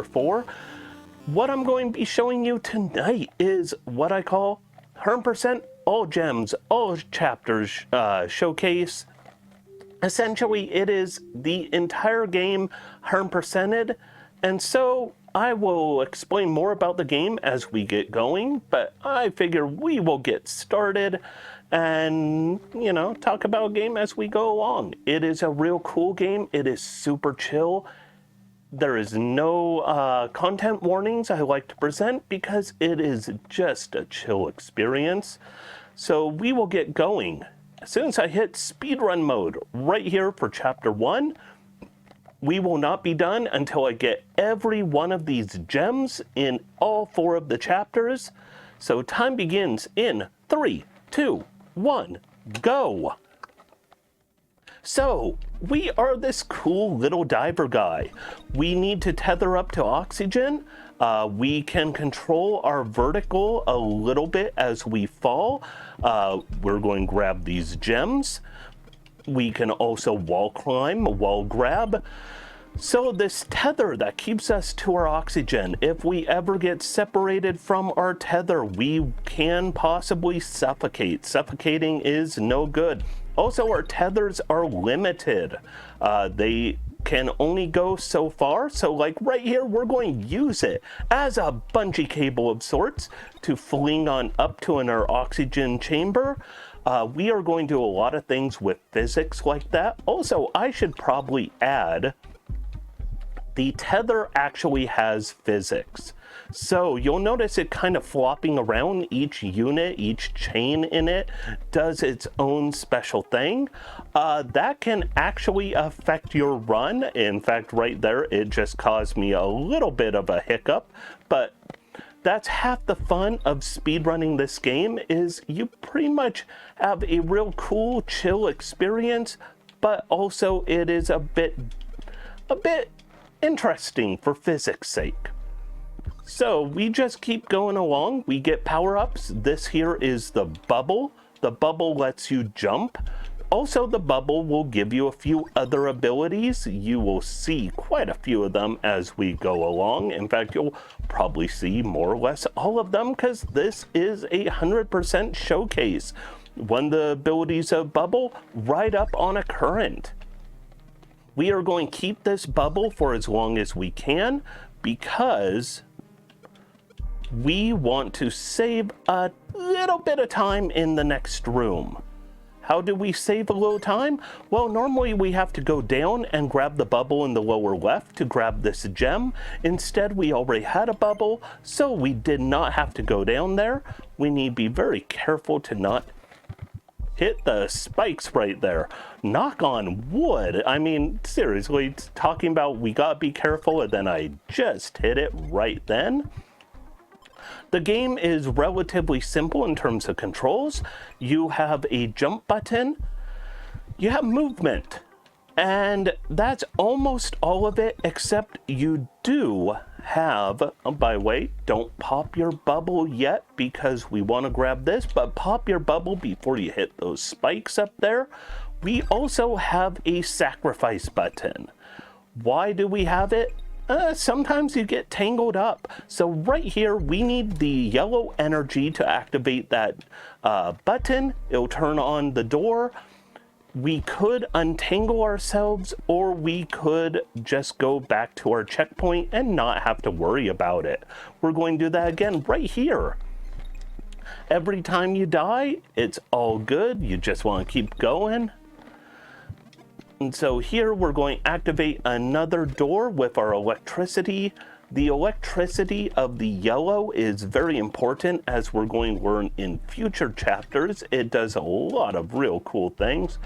4. What I'm going to be showing you tonight is what I call 100% all gems, all chapters showcase. Essentially, it is the entire game 100%ed, and so I will explain more about the game as we get going, but I figure we will get started and, you know, talk about a game as we go along. It is a real cool game. It is super chill. There is no content warnings I like to present because it is just a chill experience. So we will get going. As soon as I hit speedrun mode right here for chapter 1, we will not be done until I get every one of these gems in all 4 of the chapters. So time begins in 3, 2, 1, go! So, we are this cool little diver guy. We need to tether up to oxygen. We can control our vertical a little bit as we fall. We're going to grab these gems. We can also wall climb, wall grab. So this tether that keeps us to our oxygen, if we ever get separated from our tether, we can possibly suffocate. Suffocating is no good. Also, our tethers are limited. They can only go so far. So like right here, we're going to use it as a bungee cable of sorts to fling on up to our oxygen chamber. We are going to do a lot of things with physics like that. Also, I should probably add, the tether actually has physics. So you'll notice it kind of flopping around. Each unit, each chain in it does its own special thing. That can actually affect your run. In fact, right there, it just caused me a little bit of a hiccup, but that's half the fun of speedrunning this game, is you pretty much have a real cool, chill experience, but also it is a bit interesting for physics' sake. So we just keep going along. We get power-ups. This here is the bubble. The bubble lets you jump. Also, the bubble will give you a few other abilities. You will see quite a few of them as we go along. In fact, you'll probably see more or less all of them because this is a 100% showcase. One of the abilities of bubble, ride up on a current. We are going to keep this bubble for as long as we can because we want to save a little bit of time in the next room. How do we save a little time? Well, normally we have to go down and grab the bubble in the lower left to grab this gem. Instead, we already had a bubble, so we did not have to go down there. We need to be very careful to not hit the spikes right there. Knock on wood. I mean, seriously, talking about we gotta be careful, and then I just hit it right then. The game is relatively simple in terms of controls. You have a jump button, you have movement, and that's almost all of it, except you do have, by the way, don't pop your bubble yet because we want to grab this, but pop your bubble before you hit those spikes up there. We also have a sacrifice button. Why do we have it? Sometimes you get tangled up. So right here, we need the yellow energy to activate that button. It'll turn on the door. We could untangle ourselves, or we could just go back to our checkpoint and not have to worry about it. We're going to do that again right here. Every time you die, it's all good. You just want to keep going. And so here we're going to activate another door with our electricity. The electricity of the yellow is very important, as we're going to learn in future chapters. It does a lot of real cool things.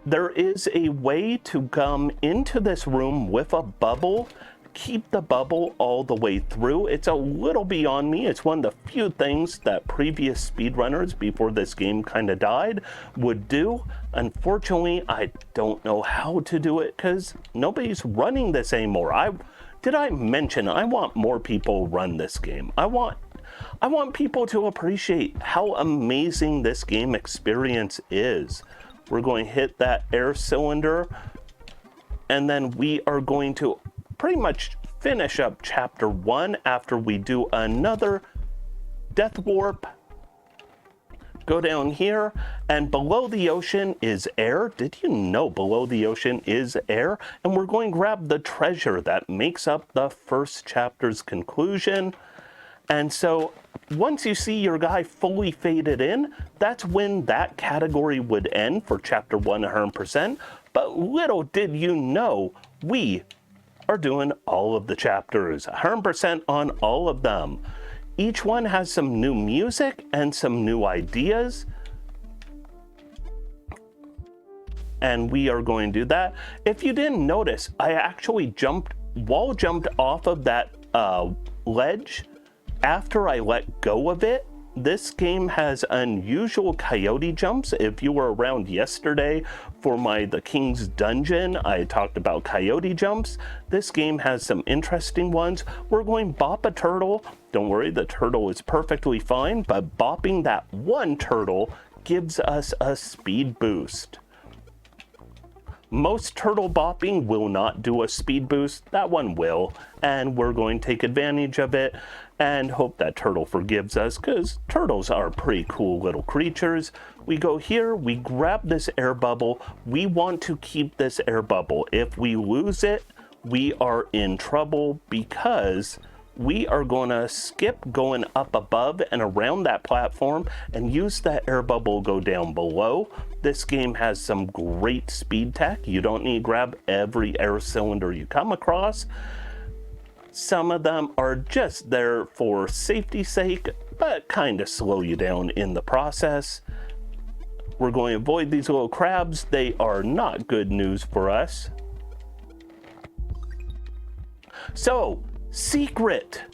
There is a way to come into this room with a bubble. Keep the bubble all the way through. It's a little beyond me. It's one of the few things that previous speedrunners before this game kind of died would do. Unfortunately, I don't know how to do it because nobody's running this anymore. Did I mention I want more people run this game? I want people to appreciate how amazing this game experience is. We're going to hit that air cylinder, and then we are going to pretty much finish up chapter 1 after we do another death warp. Go down here, and below the ocean is air. Did you know below the ocean is air? And we're going to grab the treasure that makes up the first chapter's conclusion. And so once you see your guy fully faded in, that's when that category would end for chapter 100%. But little did you know, we are doing all of the chapters, 100% on all of them. Each one has some new music and some new ideas. And we are going to do that. If you didn't notice, I actually wall jumped off of that ledge after I let go of it. This game has unusual coyote jumps. If you were around yesterday for the King's Dungeon, I talked about coyote jumps. This game has some interesting ones. We're going to bop a turtle. Don't worry, the turtle is perfectly fine, but bopping that one turtle gives us a speed boost. Most turtle bopping will not do a speed boost. That one will, and we're going to take advantage of it and hope that turtle forgives us, because turtles are pretty cool little creatures. We go here, we grab this air bubble. We want to keep this air bubble. If we lose it, we are in trouble, because we are going to skip going up above and around that platform and use that air bubble go down below. This game has some great speed tech. You don't need to grab every air cylinder you come across. Some of them are just there for safety's sake, but kind of slow you down in the process. We're going to avoid these little crabs. They are not good news for us. So, secret,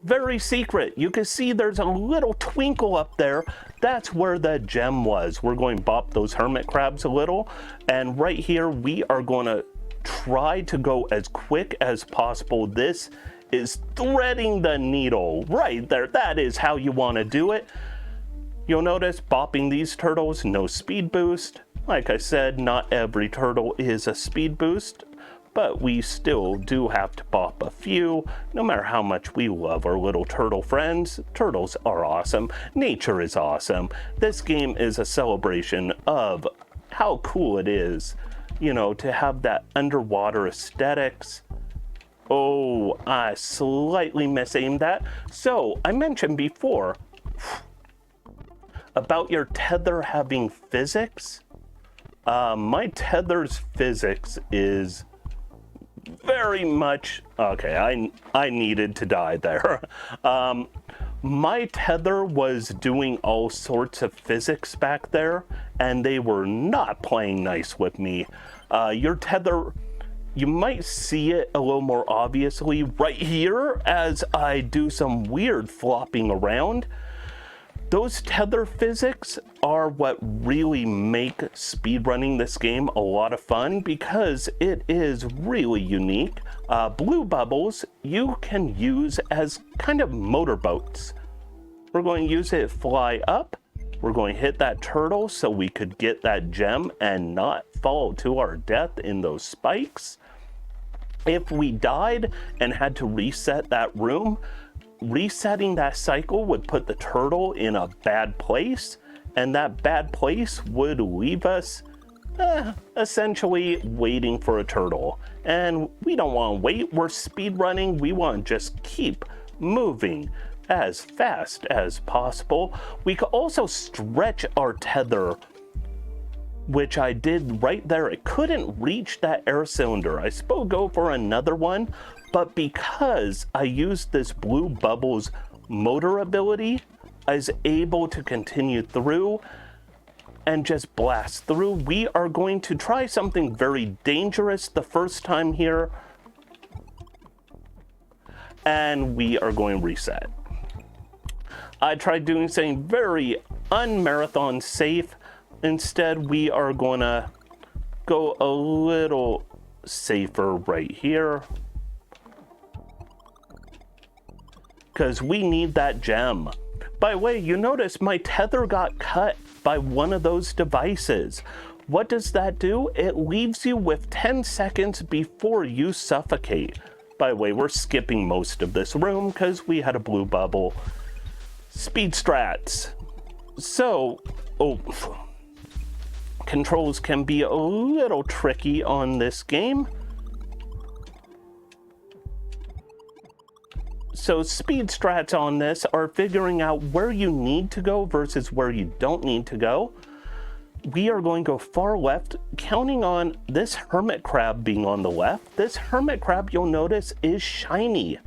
very secret. You can see there's a little twinkle up there. That's where the gem was. We're going to bop those hermit crabs a little. And right here, we are going to try to go as quick as possible. This is threading the needle right there. That is how you want to do it. You'll notice bopping these turtles, no speed boost. Like I said, not every turtle is a speed boost, but we still do have to bop a few, no matter how much we love our little turtle friends. Turtles are awesome. Nature is awesome. This game is a celebration of how cool it is, you know, to have that underwater aesthetics. Oh, I slightly misaimed that. So, I mentioned before about your tether having physics. My tether's physics is very much okay. I needed to die there. My tether was doing all sorts of physics back there, and they were not playing nice with me. Your tether, you might see it a little more obviously right here as I do some weird flopping around. Those tether physics are what really make speedrunning this game a lot of fun, because it is really unique. Blue bubbles you can use as kind of motorboats. We're going to use it to fly up. We're going to hit that turtle so we could get that gem and not fall to our death in those spikes. If we died and had to reset that room, resetting that cycle would put the turtle in a bad place, and that bad place would leave us essentially waiting for a turtle. And we don't want to wait. We're speedrunning. We want to just keep moving as fast as possible. We could also stretch our tether, which I did right there. It couldn't reach that air cylinder. I suppose go for another one, but because I used this blue bubble's motor ability, I was able to continue through and just blast through. We are going to try something very dangerous the first time here, and we are going to reset. I tried doing something very unmarathon safe. Instead, we are going to go a little safer right here, because we need that gem. By the way, you notice my tether got cut by one of those devices. What does that do? It leaves you with 10 seconds before you suffocate. By the way, we're skipping most of this room because we had a blue bubble. Speed strats. So, controls can be a little tricky on this game. So speed strats on this are figuring out where you need to go versus where you don't need to go. We are going to go far left, counting on this hermit crab being on the left. This hermit crab, you'll notice, is shiny.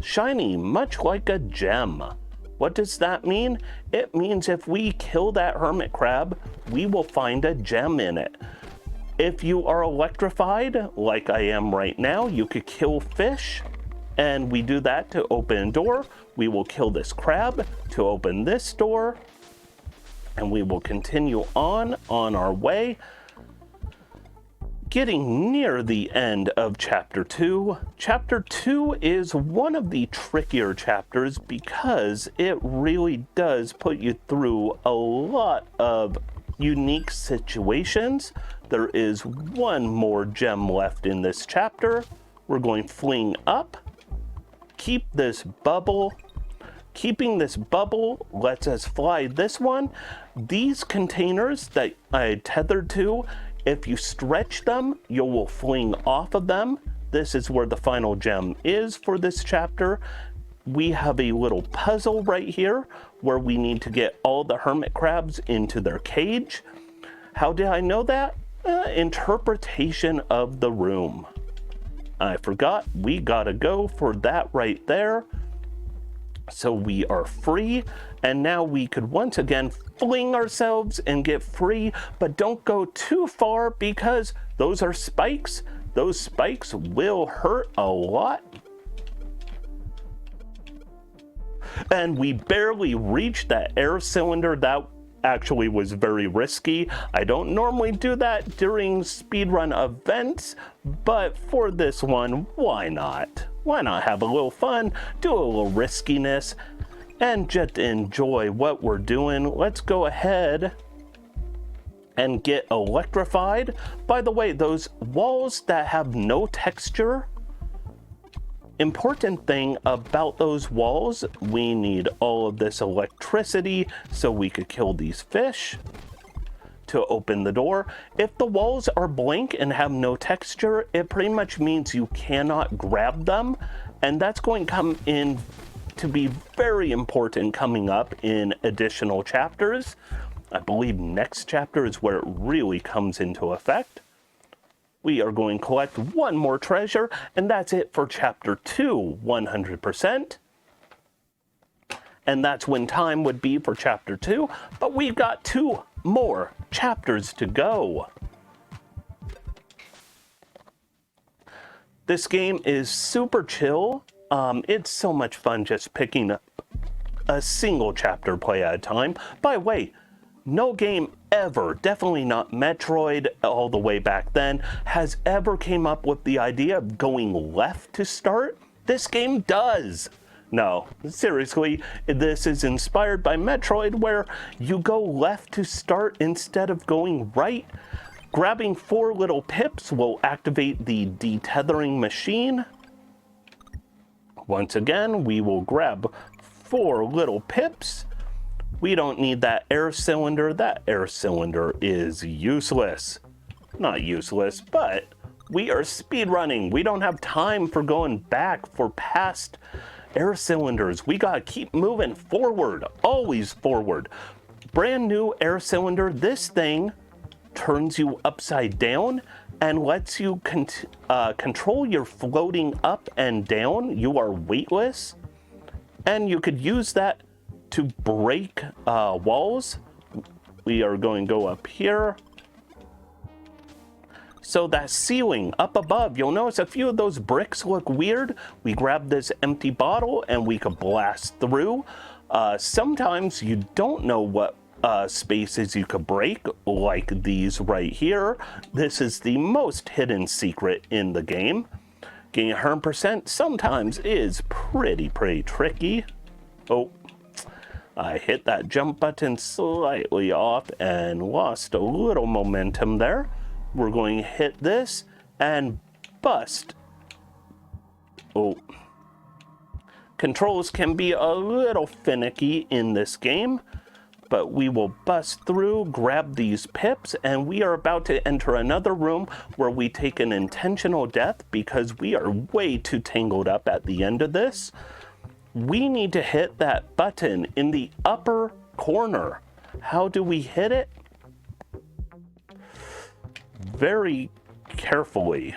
Shiny, much like a gem. What does that mean? It means if we kill that hermit crab, we will find a gem in it. If you are electrified, like I am right now, you could kill fish, and we do that to open a door. We will kill this crab to open this door, and we will continue on our way. Getting near the end of Chapter 2. Chapter 2 is one of the trickier chapters because it really does put you through a lot of unique situations. There is one more gem left in this chapter. We're going fling up. Keep this bubble. Keeping this bubble lets us fly this one. These containers that I tethered to, if you stretch them, you will fling off of them. This is where the final gem is for this chapter. We have a little puzzle right here where we need to get all the hermit crabs into their cage. How did I know that? Interpretation of the room. I forgot, we gotta go for that right there. So we are free, and now we could once again fling ourselves and get free, but don't go too far because those are spikes. Those spikes will hurt a lot. And we barely reached that air cylinder. That actually was very risky. I don't normally do that during speedrun events, but for this one, why not? Why not have a little fun, do a little riskiness, and just enjoy what we're doing. Let's go ahead and get electrified. By the way, those walls that have no texture, important thing about those walls, we need all of this electricity so we could kill these fish to open the door. If the walls are blank and have no texture, it pretty much means you cannot grab them, and that's going to come in to be very important coming up in additional chapters. I believe next chapter is where it really comes into effect. We are going to collect one more treasure, and that's it for Chapter 2, 100%. And that's when time would be for Chapter 2, but we've got 2 more chapters to go. This game is super chill. It's so much fun just picking up a single chapter play at a time. By the way, no game ever, definitely not Metroid all the way back then, has ever came up with the idea of going left to start. This game does. No, seriously, this is inspired by Metroid where you go left to start instead of going right. Grabbing 4 little pips will activate the detethering machine. Once again, we will grab 4 little pips. We don't need that air cylinder. That air cylinder is useless. Not useless, but we are speedrunning. We don't have time for going back for past air cylinders. We gotta keep moving forward, always forward. Brand new air cylinder. This thing turns you upside down and lets you control your floating up and down. You are weightless, and you could use that to break walls. We are going to go up here. So that ceiling up above, you'll notice a few of those bricks look weird. We grab this empty bottle and we could blast through. Sometimes you don't know what spaces you could break, like these right here. This is the most hidden secret in the game. Getting 100% sometimes is pretty tricky. Oh, I hit that jump button slightly off and lost a little momentum there. We're going to hit this and bust Oh. Controls can be a little finicky in this game, but we will bust through, grab these pips, and we are about to enter another room where we take an intentional death because we are way too tangled up at the end of this. We need to hit that button in the upper corner. How do we hit it? Very carefully.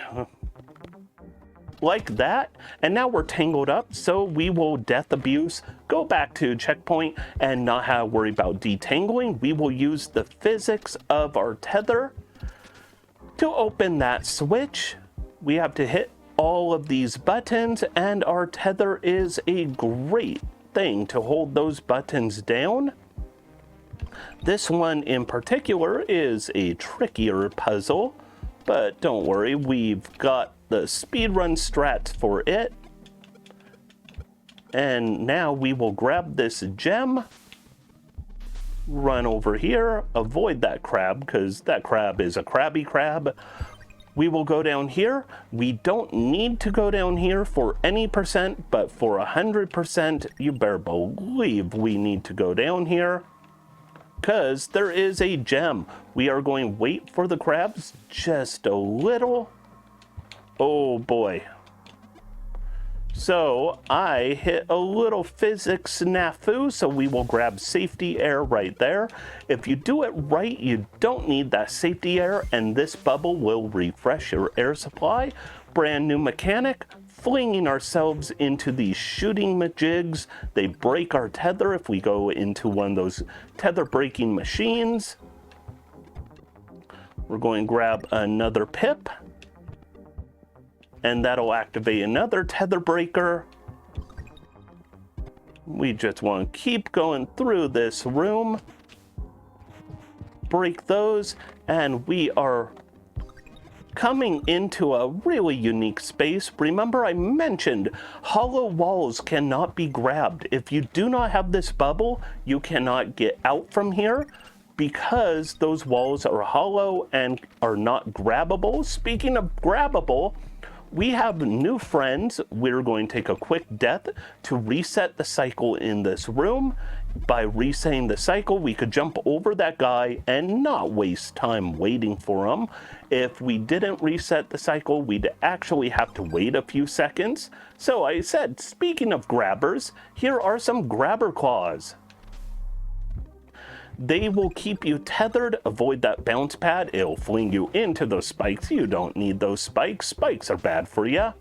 Like that, and now we're tangled up, so we will death abuse, go back to checkpoint, and not have to worry about detangling. We will use the physics of our tether to open that switch. We have to hit all of these buttons, and our tether is a great thing to hold those buttons down. This one in particular is a trickier puzzle, but don't worry, we've got the speedrun strats for it. And now we will grab this gem, run over here, avoid that crab because that crab is a crabby crab. We will go down here. We don't need to go down here for any percent, but for 100%, you better believe we need to go down here because there is a gem. We are going to wait for the crabs just a little. Oh boy. So I hit a little physics snafu, so we will grab safety air right there. If you do it right, you don't need that safety air, and this bubble will refresh your air supply. Brand new mechanic, flinging ourselves into these shooting majigs. They break our tether if we go into one of those tether breaking machines. We're going to grab another pip, and that'll activate another tether breaker. We just want to keep going through this room, break those, and we are coming into a really unique space. Remember, I mentioned hollow walls cannot be grabbed. If you do not have this bubble, you cannot get out from here because those walls are hollow and are not grabbable. Speaking of grabbable, we have new friends. We're going to take a quick death to reset the cycle in this room. By resetting the cycle, we could jump over that guy and not waste time waiting for him. If we didn't reset the cycle, we'd actually have to wait a few seconds. So I said, speaking of grabbers, here are some grabber claws. They will keep you tethered. Avoid that bounce pad. It'll fling you into those spikes. You don't need those spikes. Spikes are bad for you.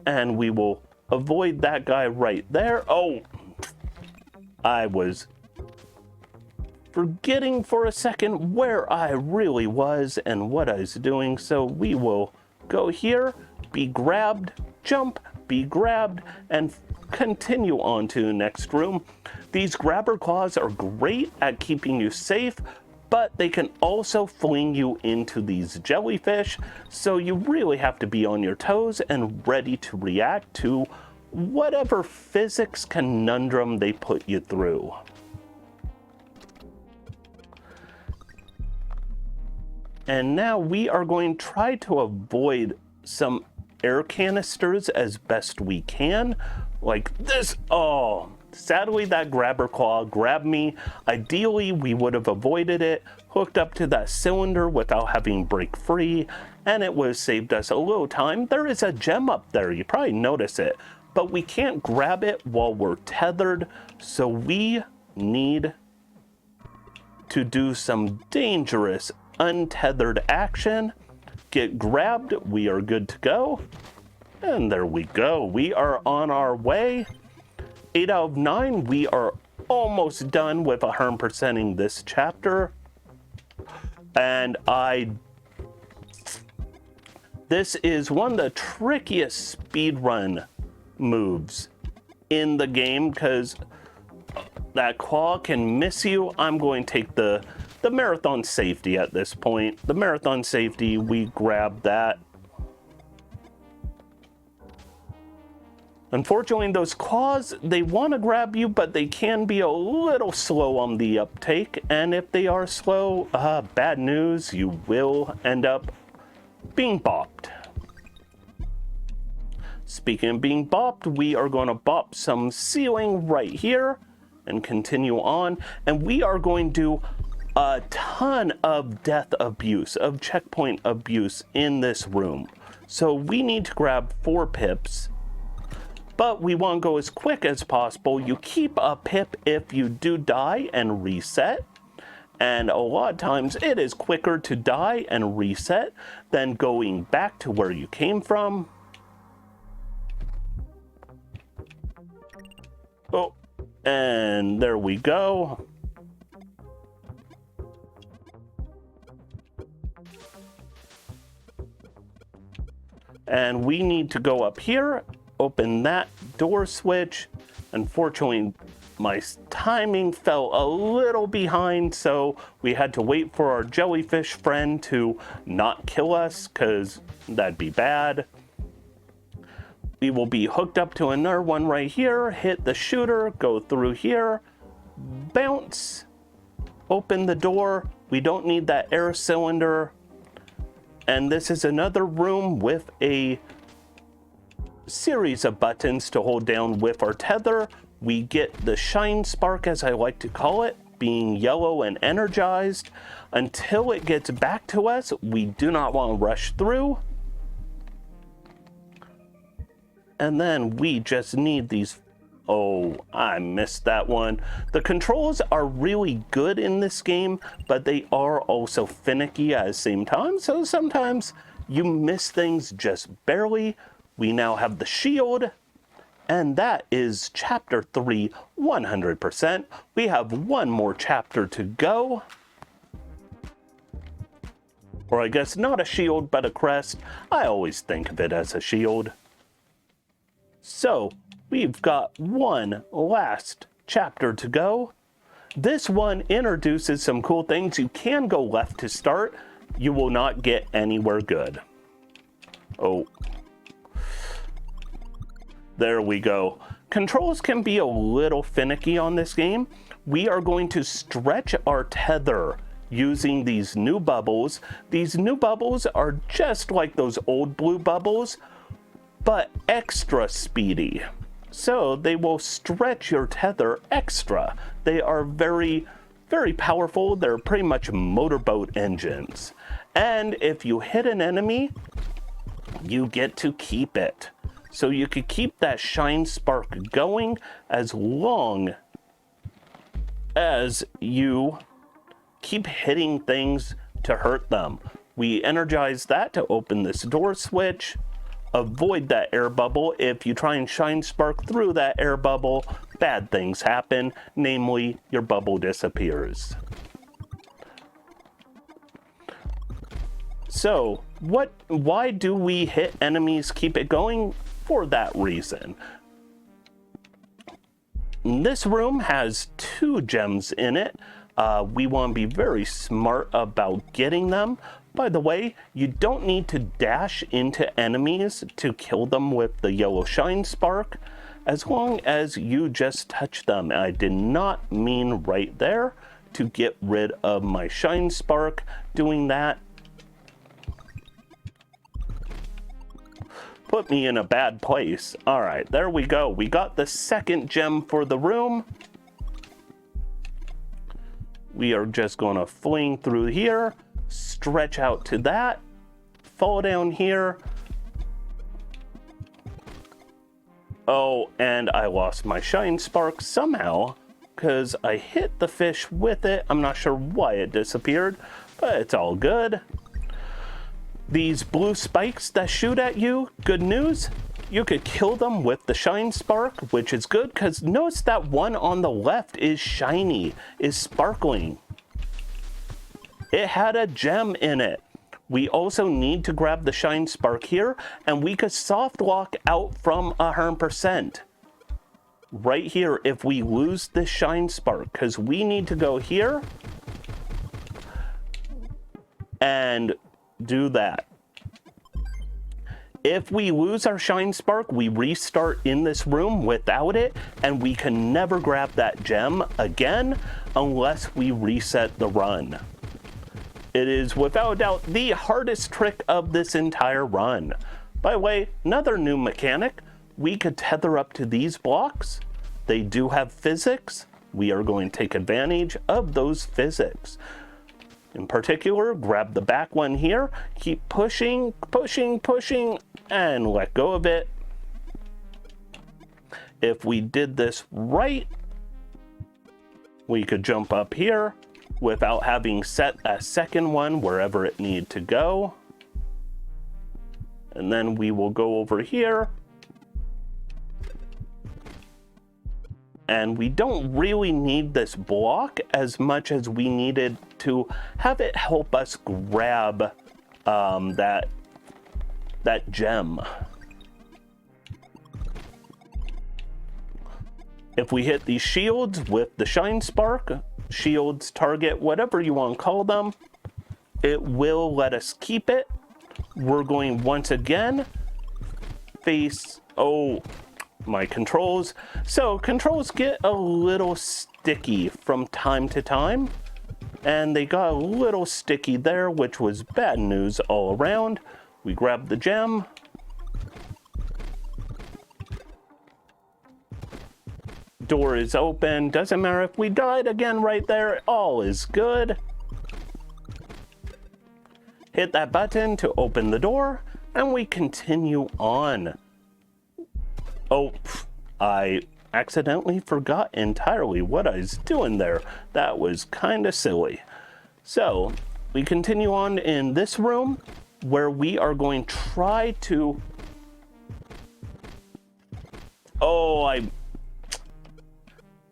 And we will avoid that guy right there. Oh, I was forgetting for a second where I really was and what I was doing. So we will go here, be grabbed, jump, be grabbed, and continue on to the next room. These grabber claws are great at keeping you safe, but they can also fling you into these jellyfish, so you really have to be on your toes and ready to react to whatever physics conundrum they put you through. And now we are going to try to avoid some air canisters as best we can, like this. Oh, sadly that grabber claw grabbed me. Ideally we would have avoided it, hooked up to that cylinder without having break free, and it would have saved us a little time. There is a gem up there, you probably notice it, but we can't grab it while we're tethered, so we need to do some dangerous untethered action. Get grabbed, we are good to go. And there we go, we are on our way. 8 out of 9, we are almost done with 100%ing this chapter. And this is one of the trickiest speedrun moves in the game because that claw can miss you. I'm going to take the marathon safety at this point. The marathon safety, we grab that. Unfortunately, those claws, they want to grab you, but they can be a little slow on the uptake. And if they are slow, bad news, you will end up being bopped. Speaking of being bopped, we are going to bop some ceiling right here and continue on. And we are going to do a ton of death abuse, of checkpoint abuse in this room. So we need to grab 4 pips, but we want to go as quick as possible. You keep a pip if you do die and reset. And a lot of times it is quicker to die and reset than going back to where you came from. Oh, and there we go. And we need to go up here, open that door switch. Unfortunately, my timing fell a little behind, so we had to wait for our jellyfish friend to not kill us, because that'd be bad. We will be hooked up to another one right here, hit the shooter, go through here, bounce, open the door. We don't need that air cylinder. And this is another room with a series of buttons to hold down with our tether. We get the shine spark, as I like to call it, being yellow and energized. Until it gets back to us, we do not want to rush through. And then we just need these. Oh, I missed that one. The controls are really good in this game, but they are also finicky at the same time. So sometimes you miss things just barely. We now have the shield, and that is chapter 3, 100%. We have one more chapter to go. Or I guess not a shield, but a crest. I always think of it as a shield. So we've got one last chapter to go. This one introduces some cool things. You can go left to start. You will not get anywhere good. Oh. There we go. Controls can be a little finicky on this game. We are going to stretch our tether using these new bubbles. These new bubbles are just like those old blue bubbles, but extra speedy. So they will stretch your tether extra. They are very, very powerful. They're pretty much motorboat engines. And if you hit an enemy, you get to keep it. So you could keep that shine spark going as long as you keep hitting things to hurt them. We energize that to open this door switch. Avoid that air bubble. If you try and shine spark through that air bubble, bad things happen, namely your bubble disappears. So why do we hit enemies, keep it going? For that reason. This room has 2 gems in it. We want to be very smart about getting them. By the way, you don't need to dash into enemies to kill them with the yellow shine spark, as long as you just touch them. I did not mean right there to get rid of my shine spark. Doing that put me in a bad place. All right, there we go. We got the 2nd gem for the room. We are just going to fling through here, stretch out to that, fall down here. Oh, and I lost my shine spark somehow because I hit the fish with it. I'm not sure why it disappeared, but it's all good. These blue spikes that shoot at you, good news. You could kill them with the shine spark, which is good because notice that one on the left is shiny, is sparkling. It had a gem in it. We also need to grab the shine spark here, and we could soft lock out from 100%. Right here if we lose this shine spark, because we need to go here and do that. If we lose our shine spark, we restart in this room without it, and we can never grab that gem again unless we reset the run. It is without a doubt the hardest trick of this entire run. By the way, another new mechanic, we could tether up to these blocks. They do have physics. We are going to take advantage of those physics. In particular, grab the back one here, keep pushing, pushing, pushing, and let go of it. If we did this right, we could jump up here without having set a second one wherever it needed to go. And then we will go over here. And we don't really need this block as much as we needed to have it help us grab that gem. If we hit these shields with the shine spark, shields, target, whatever you want to call them, it will let us keep it. We're going once again face, oh, my controls. So controls get a little sticky from time to time, and they got a little sticky there, which was bad news all around. We grab the gem. Door is open. Doesn't matter if we died again right there. All is good. Hit that button to open the door, and we continue on. Oh, I accidentally forgot entirely what I was doing there. That was kind of silly. So we continue on in this room where we are going to try to...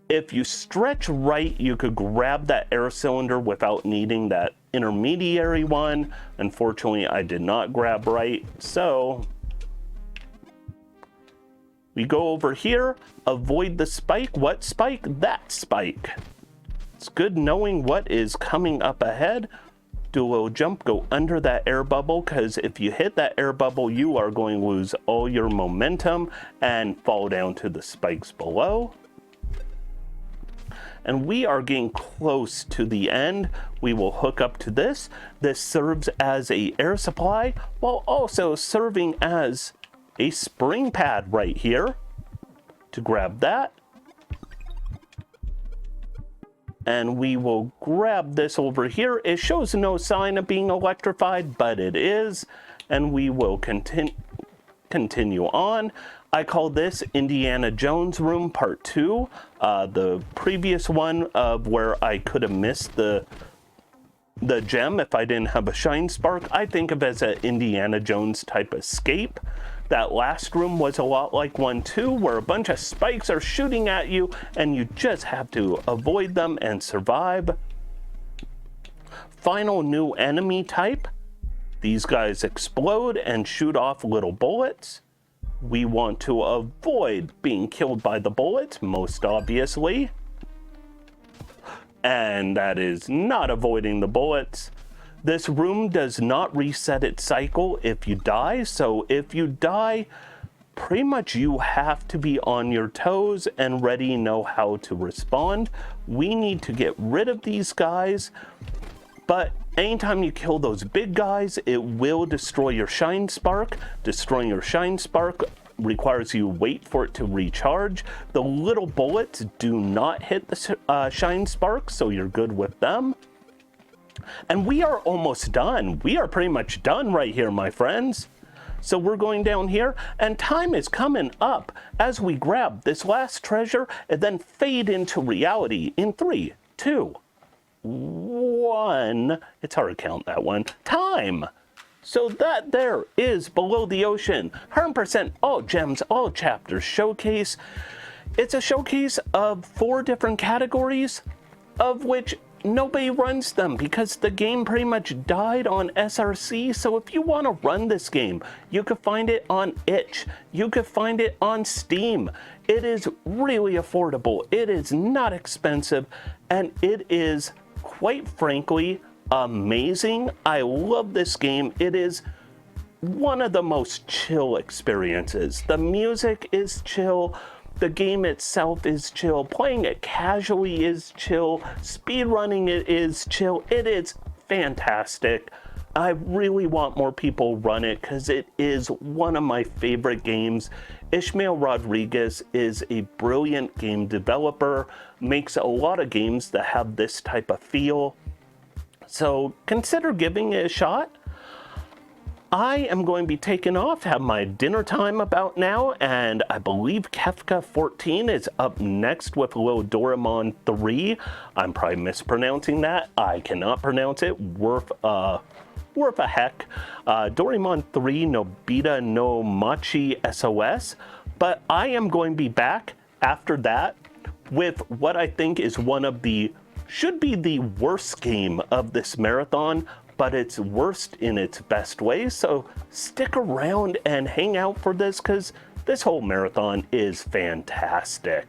If you stretch right, you could grab that air cylinder without needing that intermediary one. Unfortunately, I did not grab right, so... we go over here, avoid the spike. What spike? That spike. It's good knowing what is coming up ahead. Do a little jump, go under that air bubble, because if you hit that air bubble, you are going to lose all your momentum and fall down to the spikes below. And we are getting close to the end. We will hook up to this. This serves as an air supply while also serving as a spring pad right here to grab that. And we will grab this over here. It shows no sign of being electrified, but it is. And we will continue on. I call this Indiana Jones Room Part 2. The previous one of where I could have missed the gem if I didn't have a shine spark, I think of as an Indiana Jones type escape. That last room was a lot like one too, where a bunch of spikes are shooting at you and you just have to avoid them and survive. Final new enemy type. These guys explode and shoot off little bullets. We want to avoid being killed by the bullets, most obviously. And that is not avoiding the bullets. This room does not reset its cycle if you die. So if you die, pretty much you have to be on your toes and ready, know how to respond. We need to get rid of these guys. But anytime you kill those big guys, it will destroy your shine spark. Destroying your shine spark requires you wait for it to recharge. The little bullets do not hit the shine spark, so you're good with them. And we are almost done. We are pretty much done right here, my friends. So we're going down here, and time is coming up as we grab this last treasure and then fade into reality in 3, 2, 1. It's hard to count that one. Time. So that there is Below the Ocean. 100% all gems, all chapters showcase. It's a showcase of 4 different categories, of which nobody runs them because the game pretty much died on SRC. So if you want to run this game, you could find it on itch. You could find it on Steam. It is really affordable. It is not expensive, and it is, quite frankly, amazing. I love this game. It is one of the most chill experiences. The music is chill. The game itself is chill. Playing it casually is chill. Speedrunning it is chill. It is fantastic. I really want more people run it because it is one of my favorite games. Ishmael Rodriguez is a brilliant game developer, makes a lot of games that have this type of feel. So consider giving it a shot. I am going to be taking off, have my dinner time about now, and I believe Kefka 14 is up next with a little Doraemon 3. I'm probably mispronouncing that. I cannot pronounce it. Worth a heck. Doraemon 3 Nobita no Machi SOS. But I am going to be back after that with what I think is should be the worst game of this marathon, but it's worst in its best way. So stick around and hang out for this because this whole marathon is fantastic.